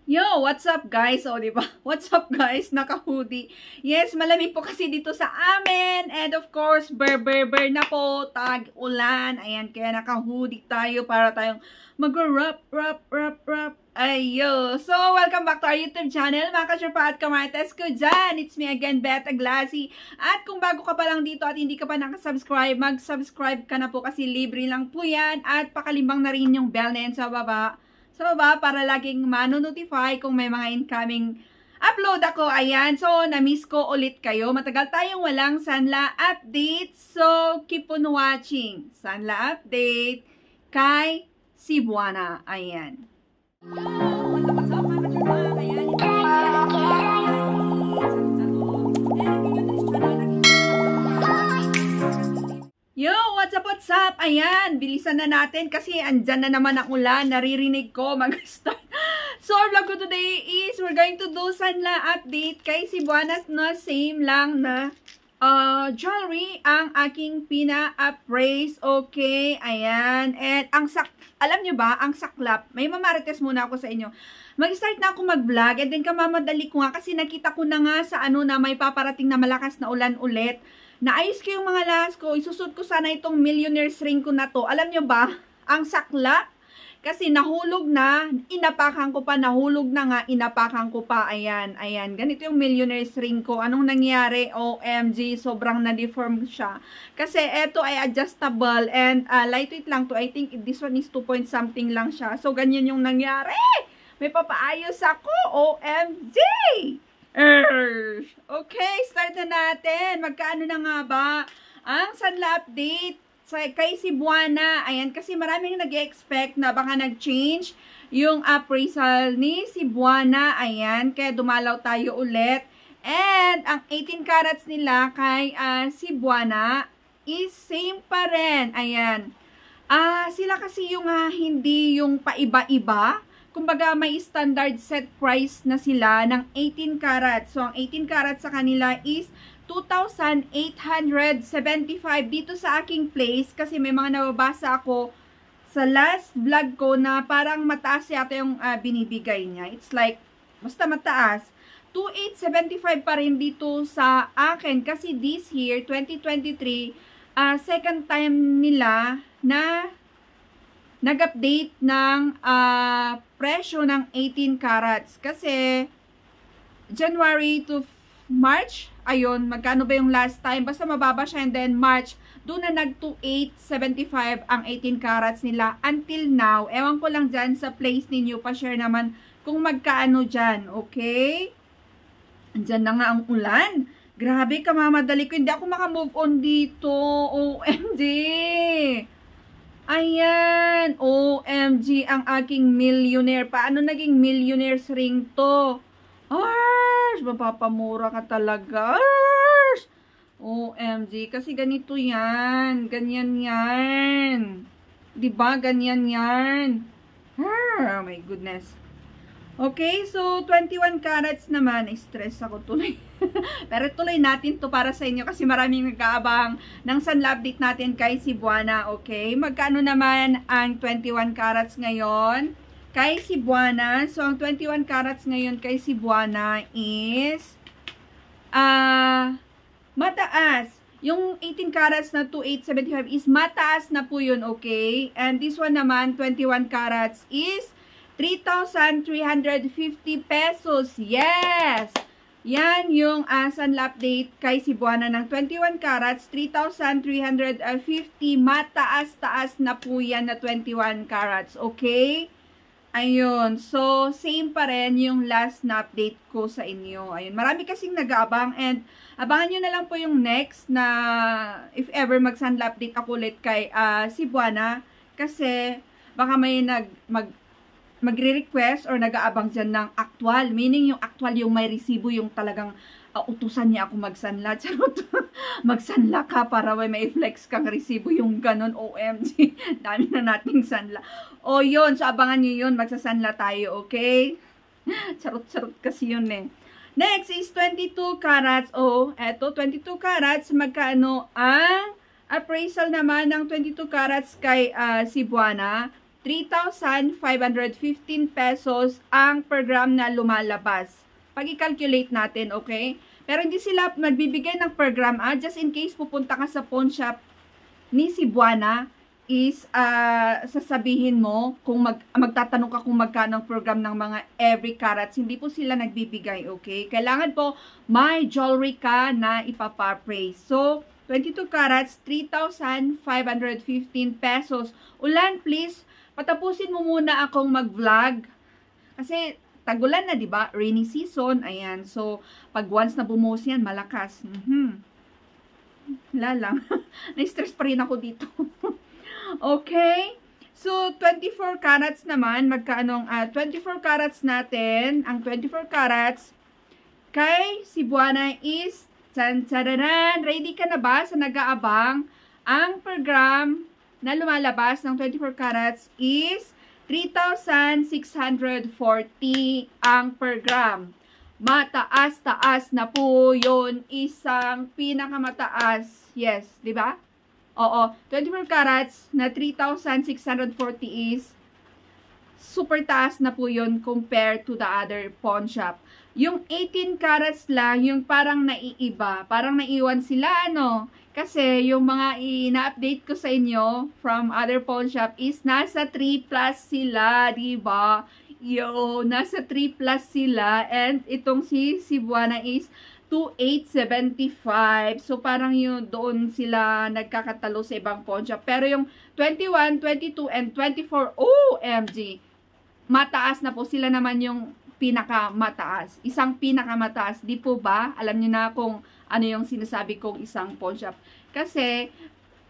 Yo, what's up guys? O, diba? What's up guys? Naka-hoodie. Yes, malamig po kasi dito sa amin. And of course, ber na po. Tag-ulan. Ayan, kaya naka-hoodie tayo para tayong mag-rap. Ayo. So, welcome back to our YouTube channel. Mga kasyurpa at kamarites ko dyan. It's me again, Beth Aglasi. At kung bago ka pa lang dito at hindi ka pa nakasubscribe, mag-subscribe ka na po kasi libre lang po yan. At pakalimbang na rin yung bell na yan sa baba. Para laging mano-notify kung may mga incoming upload ako. Ayan. So, na-miss ko ulit kayo. Matagal tayong walang Sanla update. So, keep on watching. Sanla update kay Cebuana. Ayan. Yo, what's up? Ayan, bilisan na natin kasi andyan na naman ang ulan. Naririnig ko mag-start. So, our vlog ko today is we're going to do Sanla update kay Cebuana na same lang na jewelry ang aking pina-appraise. Okay, ayan. And alam nyo ba, ang saklap, may mamarites muna ako sa inyo. Mag-start na ako mag-vlog and then kamamadali ko nga kasi nakita ko na nga sa na may paparating na malakas na ulan ulit. Naayos ko yung mga lahas ko. Isusot ko sana itong millionaire's ring ko na to. Alam nyo ba, ang sakla, kasi nahulog na, inapakan ko pa, nahulog na nga, inapakan ko pa. Ayan, ayan. Ganito yung millionaire's ring ko. Anong nangyari? OMG, sobrang na-deform siya. Kasi eto ay adjustable and lightweight lang to. I think this one is 2 point something lang siya. So, ganyan yung nangyari. May papaayos ako. OMG! Okay, start na natin. Magkaano na nga ba ang Sanla update kay Cebuana? Ayan, kasi maraming nag-expect na baka nag-change yung appraisal ni Cebuana. Ayan, kaya dumalaw tayo ulit. And ang 18 carats nila kay Cebuana is same pa rin. Ayan. Sila kasi yung hindi yung paiba-iba. Kumbaga, may standard set price na sila ng 18 carats. So, ang 18 carats sa kanila is 2,875 dito sa aking place. Kasi may mga nababasa ako sa last vlog ko na parang mataas yata yung binibigay niya. It's like, basta mataas. 2,875 pa rin dito sa akin. Kasi this year, 2023, second time nila na nag-update ng presyo ng 18 carats. Kasi, January to March, ayun, magkano ba yung last time? Basta mababa siya and then March, doon na nag-2,875 ang 18 carats nila until now. Ewan ko lang dyan sa place ninyo, pa-share naman kung magkaano dyan, okay? Andyan na nga ang ulan. Grabe, kamamadali ko. Hindi ako makamove on dito. OMG! Ayan, OMG, ang aking millionaire. Paano naging millionaire's ring to? Arsh, mapapamura ka talaga. Arsh! OMG, kasi ganito yan. Ganyan yan. Diba, ganyan yan. Oh my goodness. Okay, so 21 carats naman. Stress ako tuloy. Pero tuloy natin to para sa inyo kasi maraming nag-aabang ng Sanla update natin kay Cebuana. Okay, magkano naman ang 21 carats ngayon kay Cebuana? So, ang 21 carats ngayon kay Cebuana is mataas. Yung 18 carats na 2,875 is mataas na po yun, okay? And this one naman, 21 carats is 3,350 pesos. Yes! Yan yung Sanla update kay Cebuana ng 21 carats, 3,350. Mataas-taas na po yan na 21 carats. Okay? Ayun. So, same pa rin yung last na update ko sa inyo. Ayun. Marami kasing nag-aabang and abangan nyo na lang po yung next na if ever mag-Sanla update ako ulit kay Cebuana. Kasi baka may magre-request or nag-aabang dyan ng actual. Meaning yung actual, yung may resibo, yung talagang utusan niya ako magsanla. Charot. Magsanla ka para may flex kang resibo, yung ganon. OMG. Dami na nating sanla. O yun, so abangan nyo yun. Magsasanla tayo, okay? Charot-charot kasi yun eh. Next is 22 carats. Eto, 22 carats. Magkano ang appraisal naman ng 22 carats kay Cebuana? 3,515 pesos ang per gram na lumalabas. Pag i-calculate natin, okay? Pero hindi sila magbibigay ng per gram. Just in case pupunta ka sa pawn shop ni Cebuana, is sasabihin mo, kung magtatanong ka kung magkano ang per gram ng mga every carats, hindi po sila nagbibigay, okay? Kailangan po may jewelry ka na ipapa-praise. So, 22 carats, 3,515 pesos. Ulan, please, patapusin mo muna akong mag-vlog. Kasi, tagulan na, di ba? Rainy season, ayan. So, pag once na bumuhos yan, malakas. Wala lang. Na-stress pa rin ako dito. Okay? So, 24 carats naman, magkano ang 24 carats natin, ang 24 carats kay Cebuana is, tsan-tsararan, ready ka na ba sa nag-aabang? Ang per gram na lumalabas ng 24 carats is 3,640 ang per gram. Mataas-taas na po yun, isang pinakamataas. Yes, di ba? Oo, 24 carats na 3,640 is super taas na po yun compared to the other pawn shop. Yung 18 carats lang, yung parang naiiba, parang naiwan sila, ano? Kasi yung mga ina-update ko sa inyo from other pawn shop is nasa 3 plus sila, diba? Yo, nasa 3 plus sila, and itong si Cebuana is 2,875. So, parang yun, doon sila nagkakatalo sa ibang pawn shop. Pero yung 21, 22, and 24, OMG, mataas na po. Sila naman yung pinakamataas. Isang pinakamataas. Di po ba? Alam niyo na kung ano yung sinasabi kong isang pawn shop. Kasi,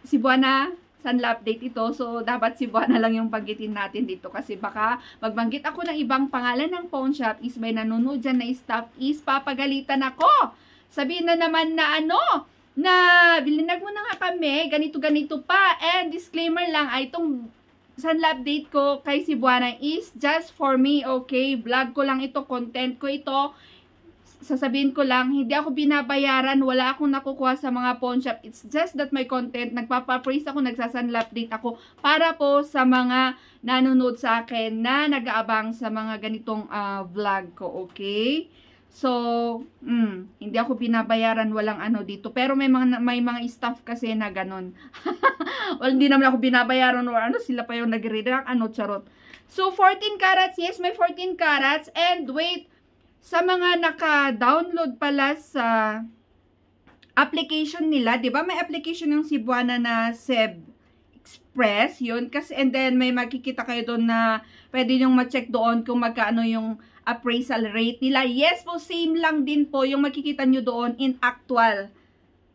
Cebuana, Sanla update ito. So, dapat Cebuana lang yung banggitin natin dito. Kasi baka magbanggit ako ng ibang pangalan ng pawn shop is may nanonood dyan na staff is papagalitan ako. Sabihin na naman na ano, na bilinag mo na nga kami, ganito-ganito pa. And disclaimer lang, ay itong Sanla update ko kay Cebuana is just for me, okay? Vlog ko lang ito, content ko ito. Sasabihin ko lang, hindi ako binabayaran, wala akong nakukuha sa mga pawn shop. It's just that my content, nagpapapraise ako, nagsasanla update ako para po sa mga nanonood sa akin na nag-aabang sa mga ganitong vlog ko, okay? So, hindi ako binabayaran, walang ano dito. Pero may mga staff kasi na ganon. Well, hindi naman ako binabayaran or ano, sila pa yung nag-redact, ano, charot. So, 14 carats, yes, may 14 carats. And wait, sa mga naka-download pala sa application nila, 'di ba? May application ng Cebuana na Ceb Express, 'yun. Kasi and then may makikita kayo doon na pwede niyo ma-check doon kung magkano yung appraisal rate nila. Yes po, same lang din po yung makikita niyo doon in actual.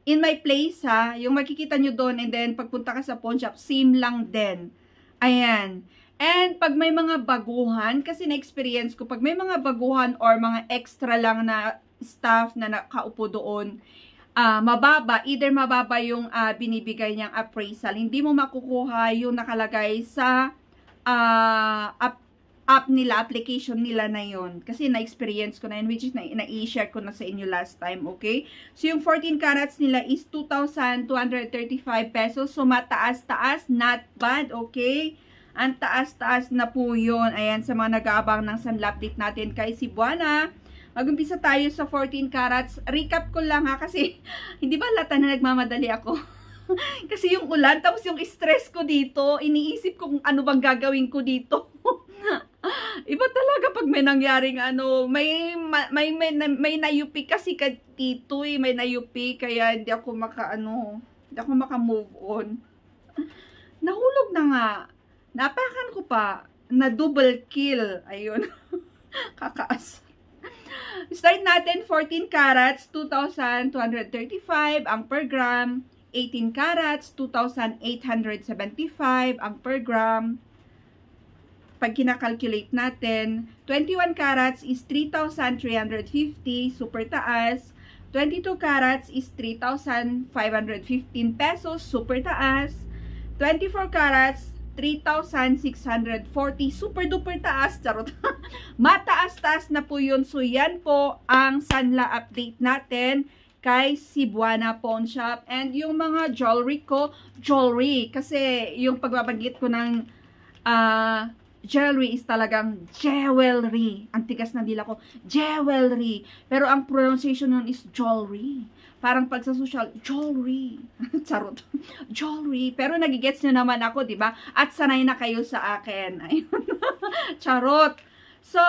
In my place, ha, yung makikita niyo doon and then pagpunta ka sa pawn shop, same lang din. Ayan. And pag may mga baguhan, kasi na-experience ko, pag may mga baguhan or mga extra lang na staff na nakaupo doon, mababa, either mababa yung binibigay niyang appraisal, hindi mo makukuha yung nakalagay sa app nila, application nila na yun. Kasi na-experience ko na yun, which is na-i-share ko na sa inyo last time, okay? So, yung 14 carats nila is 2,235 pesos. So, mataas-taas, not bad, okay? Ang taas-taas na po yun. Ayan, sa mga nag-aabang ng Sanla update natin kay Cebuana. Mag-umpisa tayo sa 14 carats. Recap ko lang ha, kasi hindi ba lata na nagmamadali ako? Kasi yung ulan, tapos yung stress ko dito, iniisip ko kung ano bang gagawin ko dito. Iba talaga pag may nangyaring ano, may nayupi kasi dito eh, may nayupi, kaya hindi ako maka-move on. Nahulog na nga. Napakan ko pa na double kill. Ayun. Kakaas. Start natin 14 carats, 2,235 ang per gram. 18 carats, 2,875 ang per gram. Pag kinakalculate natin, 21 carats is 3,350, super taas. 22 carats is 3,515 pesos, super taas. 24 carats, 3,640. Super duper taas. Charot. Mataas-taas na po yun. So, yan po ang Sanla update natin kay Cebuana Pawn Shop. And yung mga jewelry ko, kasi yung pagbabanggit ko ng jewelry is talagang jewelry. Ang tigas na dila ko, jewelry. Pero ang pronunciation nun is jewelry. Parang pag sa social, jewelry. Charot. Jewelry. Pero nagigets nyo naman ako, di ba? At sanay na kayo sa akin. Ayun. Charot. So,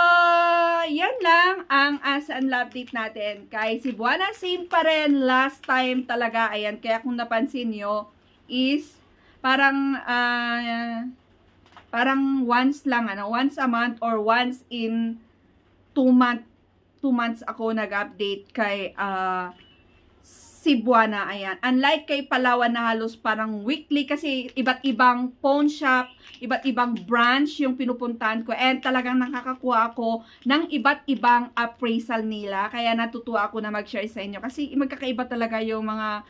yan lang ang As and Love date natin. Kay Cebuana, same pa rin. Last time talaga, ayan. Kaya kung napansin nyo, is parang, parang once lang, once a month or once in 2 months ako nag-update kay, Cebuana, ayan. Unlike kay Palawan na halos parang weekly kasi iba't ibang pawn shop, iba't ibang branch yung pinupuntahan ko and talagang nakakakuha ako ng iba't ibang appraisal nila. Kaya natutuwa ako na mag-share sa inyo kasi magkakaiba talaga yung mga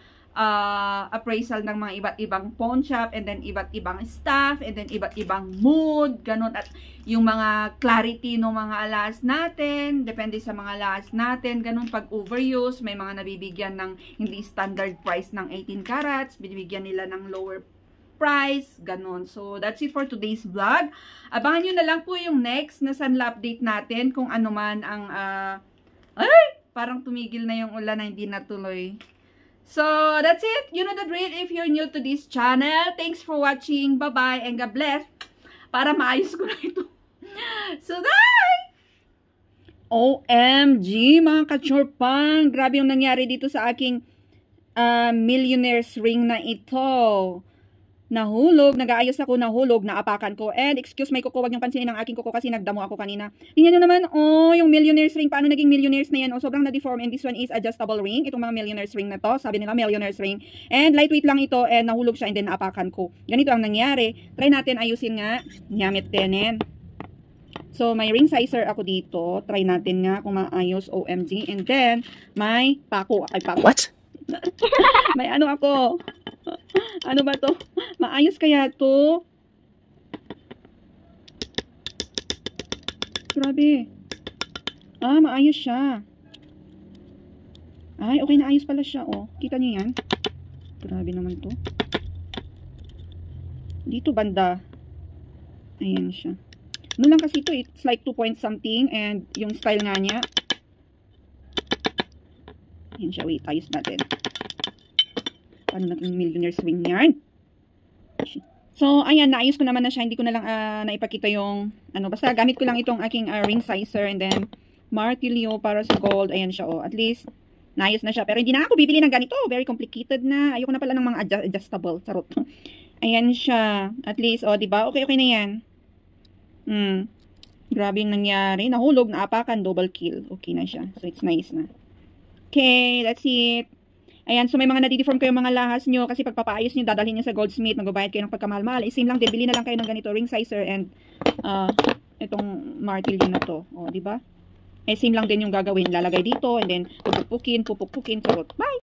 appraisal ng mga iba't ibang pawn shop and then iba't ibang staff and then iba't ibang mood, ganun, at yung mga clarity ng mga alahas natin, depende sa mga alahas natin, ganun. Pag overuse, may mga nabibigyan ng hindi standard price ng 18 carats, binibigyan nila ng lower price, ganun. So, that's it for today's vlog. Abangan nyo na lang po yung next na Sanla update natin kung ano man ang, ay! Parang tumigil na yung ulan na hindi natuloy. So, that's it. You know the drill if you're new to this channel. Thanks for watching. Bye-bye and God bless. Para maayos ko na ito. So, bye! OMG, mga kachorpang. Grabe yung nangyari dito sa aking millionaire's ring na ito. Nahulog, nag-aayos ako, nahulog, naapakan ko. And excuse my kuko, wag niyong pansinin ang aking kuko kasi nagdamo ako kanina. Tingnan niyo naman, oh, yung millionaire's ring. Paano naging millionaire's na yan? Oh, sobrang na-deform. And this one is adjustable ring. Itong mga millionaire's ring na to, sabi nila millionaire's ring. And lightweight lang ito and nahulog siya and then naapakan ko. Ganito ang nangyari. Try natin ayusin nga. Nyamit tenen. So, may ring sizer ako dito. Try natin nga kung maayos, OMG. And then, may pako. Ay, pako. What? May ano ako. Ano ba to? Maayos kaya to? Grabe. Maayos siya. Ay, okay na ayos pala siya, oh. Kita niyo yan? Grabe naman to. Dito banda. Ayan siya. Ano lang kasi ito, it's like 2 point something and yung style nga niya. Ayan siya, wait, ayos natin. Paano natin millionaire swing yarn? So, ayan, naayos ko naman na siya. Hindi ko na lang naipakita yung, basta gamit ko lang itong aking ring sizer and then martilyo para sa gold. Ayan siya, oh. At least, naayos na siya. Pero hindi na ako bibili ng ganito. Very complicated na. Ayoko na pala ng mga adjustable. Sarot. Ayan siya. At least, oh, diba? Okay na yan. Grabe yung nangyari. Nahulog, naapakan, double kill. Okay na siya. So, it's nice na. Okay, that's it. Ayan, so may mga nadideform kayo mga lahas nyo kasi pagpapaayos nyo, dadalhin nyo sa goldsmith, magbabayad kayo ng pagkamahal-mahal. Same lang din, bili na lang kayo ng ganito, ring sizer and itong martilyo na to. O, diba? Same lang din yung gagawin. Lalagay dito and then pupukpukin. Bye!